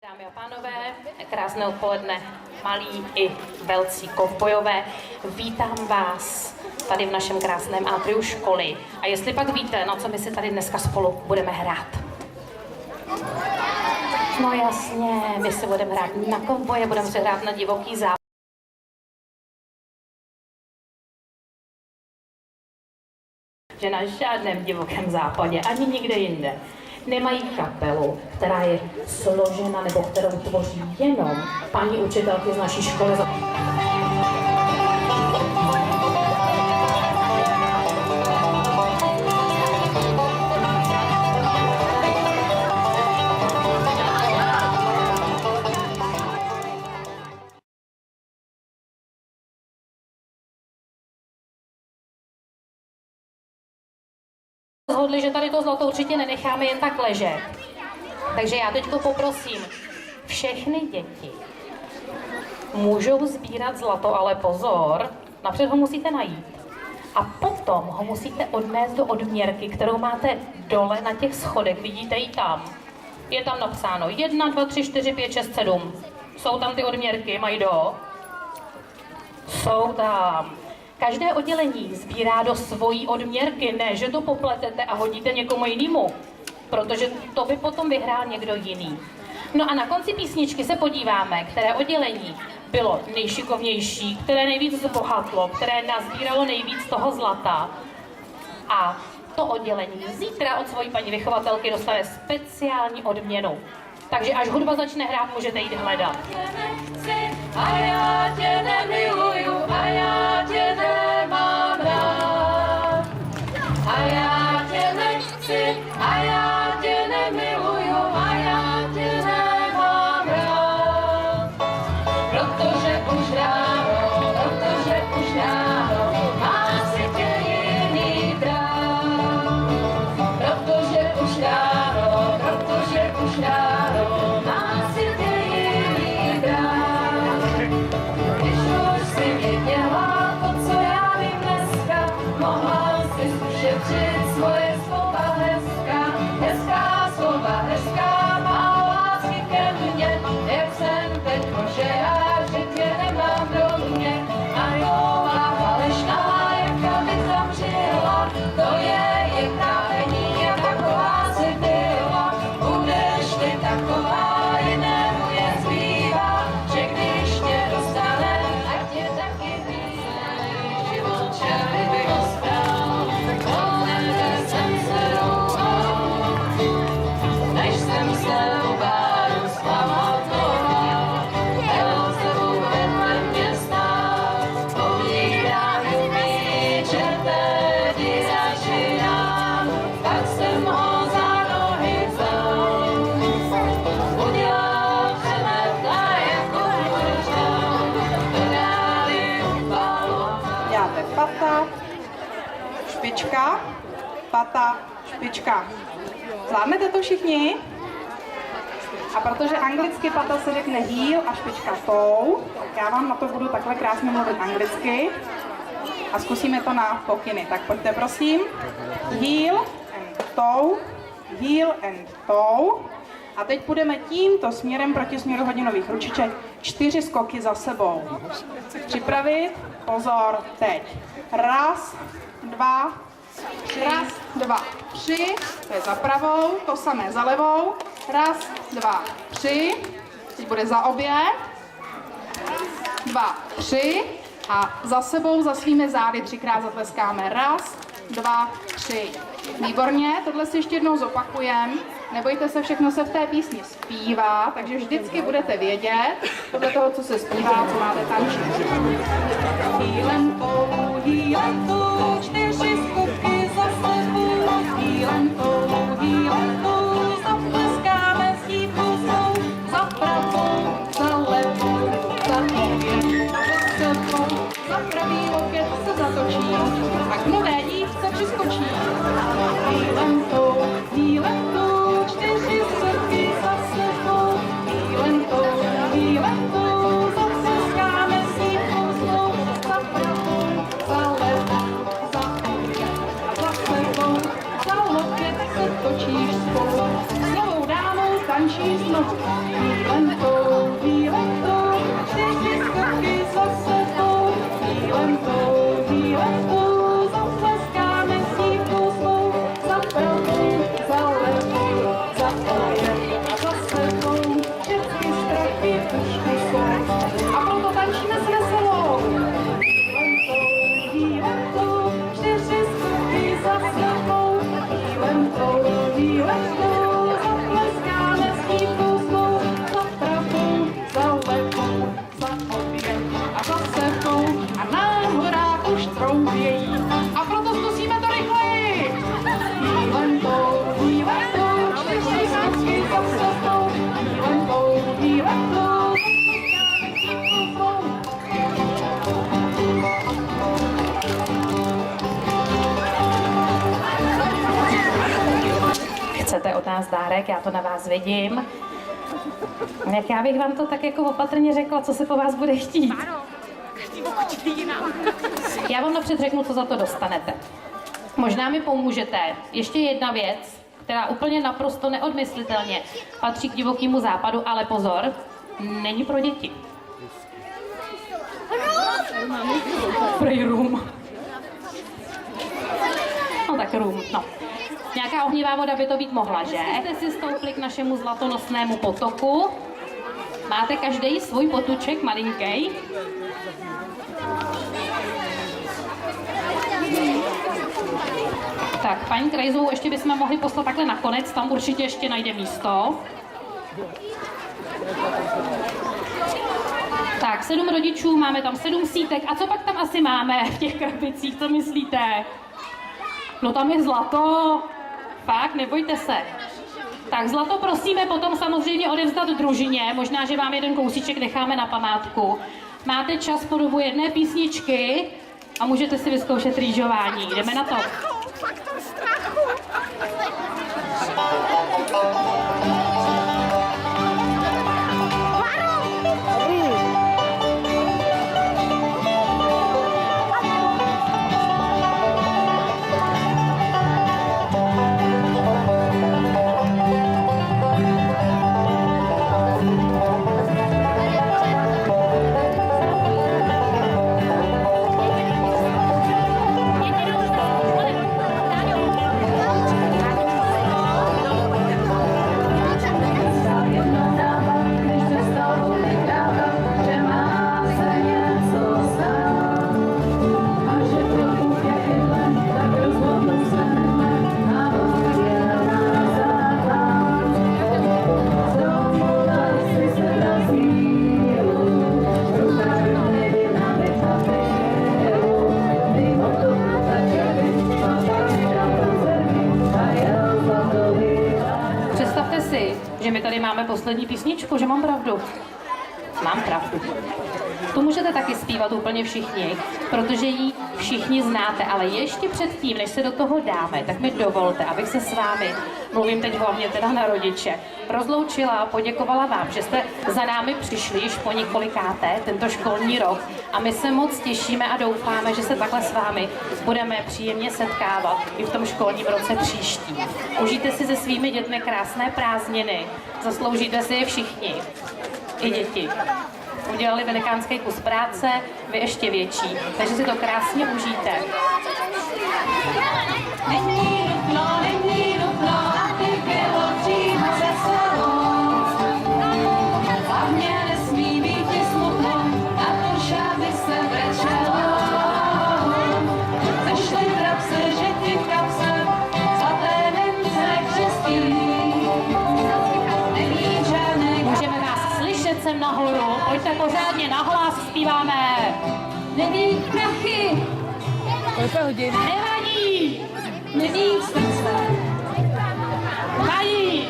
Dámy a pánové, krásné odpoledne, malí i velcí kovbojové. Vítám vás tady v našem krásném atriu školy. A jestli pak víte, na co my si tady dneska spolu budeme hrát? No jasně, my si budeme hrát na kovboje, budeme si hrát na divoký západ. Že na žádném divokém západě, ani nikde jinde, nemají kapelu, která je složena nebo kterou tvoří jenom paní učitelky z naší školy. Rozhodli, že tady to zlato určitě nenecháme jen tak ležet. Takže já teď poprosím všechny děti. Můžou sbírat zlato, ale pozor, napřed ho musíte najít. A potom ho musíte odnést do odměrky, kterou máte dole na těch schodech, vidíte ji tam. Je tam napsáno 1, 2, 3, 4, 5, 6, 7. Jsou tam ty odměrky, Majdo? Jsou tam. Každé oddělení sbírá do svojí odměrky, ne, že to popletete a hodíte někomu jinému, protože to by potom vyhrál někdo jiný. No a na konci písničky se podíváme, které oddělení bylo nejšikovnější, které nejvíc zbohatlo, které nazbíralo nejvíc toho zlata. A to oddělení zítra od svojí paní vychovatelky dostane speciální odměnu. Takže až hudba začne hrát, můžete jít hledat. A já tě nemiluju, a já tě nemám rád. A já tě nechci, a já tě nemiluju, a já tě nemám rád. Protože už ráno má si tě jiný brát. Protože už ráno má si tě jiný brát. Když už si mě dělá to, co já vím dneska, mohla si ušetřit svoje slova hezká slova hezká, má lásky ke mně, jak jsem teď, že já, že tě nemám do mě. A jo, má falešná, jak abych tam žila, to je právení a taková si byla. Budeš ty taková, jinému je zbývá, že když tě dostane, ať tě taky zbývá. Život čary by ostral, kolem jsem se rouhal, než jsem se ubáru zpamatoval. Byl sebou vedle mě stát, povídá mi čerté ti začínám, tak jsem ho za nohy vzal. Udělal přemetla jako možná, dodali upal. Děláte pata, špička, pata, špička. Zvládnete to všichni? A protože anglicky pata se řekne heel a špička toe, tak já vám na to budu takhle krásně mluvit anglicky a zkusíme to na pokyny. Tak pojďte prosím. Heel and toe, heel and toe. A teď budeme tímto směrem proti směru hodinových ručiček 4 skoky za sebou. Připravit, pozor, teď. 1, 2, 3, to je za pravou, to samé za levou. 1, 2, 3, teď bude za obě. 2, 3 a za sebou, za svými zády 3krát zatleskáme. 1, 2, 3. Výborně, tohle si ještě jednou zopakujeme. Nebojte se, všechno se v té písni zpívá, takže vždycky budete vědět, podle toho, co se zpívá, co máte tančit. Hýlenkou, 4 skoky za sebou, hýlenkou, zatleskáme s dívkou, za pravou, za levou, za obě, za sebou, za pravý loket se zatočí, pak nové dívce přiskočí. Hýlenkou, 4 skoky za sebou, hýlenkou, zatleskáme s dívkou, za pravou, za levou, za obě a za sebou, za loket se točíš spolu. S novou dámou tančí další znovu. Výletou, 4 skoky za sebou. Výletou, zatleskáme stívkou svou. Za pravou, za levou, za pojem a za sebou. Všechny strachy tušku jsou. A proto tančíme s veselou. Výletou, 4 skoky za sebou. Výletou, zatleskáme stívkou svou. Za pravou, za levou, za objem a za sebou. A na horách už troubějí. A proto zkusíme to rychleji. Výletou, 4 skoky za sebou. Výletou, Chcete od nás dárek, já to na vás vidím. Jak já bych vám to tak jako opatrně řekla, co se po vás bude chtít. Já vám napřed řeknu, co za to dostanete. Možná mi pomůžete. Ještě jedna věc, která úplně naprosto neodmyslitelně patří k divokému západu, ale pozor, není pro děti. Prej rum. No tak rum, no. Nějaká ohnivá voda by to být mohla, že? Jste si stoupli k našemu zlatonosnému potoku. Máte každý svůj potuček malinký. Tak, paní Krejzovou ještě bychom mohli poslat takhle nakonec, tam určitě ještě najde místo. Tak, 7 rodičů, máme tam 7 sítek. A co pak tam asi máme v těch krabicích, co myslíte? No tam je zlato. Fakt, nebojte se. Tak zlato prosíme potom samozřejmě odevzdat družině. Možná, že vám jeden kousíček necháme na památku. Máte čas po dobu jedné písničky a můžete si vyzkoušet rýžování. Jdeme na to. Že my tady máme poslední písničku, že mám pravdu. Mám pravdu. Tu můžete taky zpívat úplně všichni, protože ji všichni znáte, ale ještě předtím, než se do toho dáme, tak mi dovolte, abych se s vámi, mluvím teď hlavně teda na rodiče, rozloučila a poděkovala vám, že jste za námi přišli již po několikáté tento školní rok a my se moc těšíme a doufáme, že se takhle s vámi budeme příjemně setkávat i v tom školním roce příští. Užijte si se svými dětmi krásné prázdniny, zasloužíte si je všichni, i děti. Udělali velikánský kus práce, vy ještě větší, takže si to krásně užijte. Není nutno, aby bylo dřív veselou. Hlavně nesmí být i smutno, a to žáby se brečelo. Zešli trapse, že ti v kapse, zlaté mince křestí. Neví žádnej. Můžeme vás slyšet sem nahoru, pojďte pořádně nahlas, zpíváme. Neví prachy, Nevadí, neví srdce, vadí,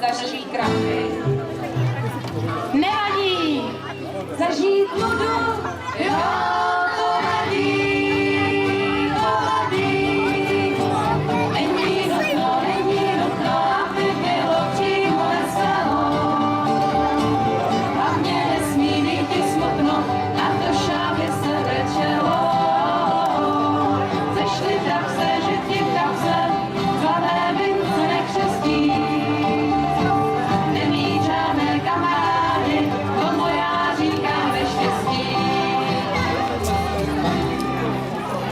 zažijí krachy. nevadí. Zažít nudu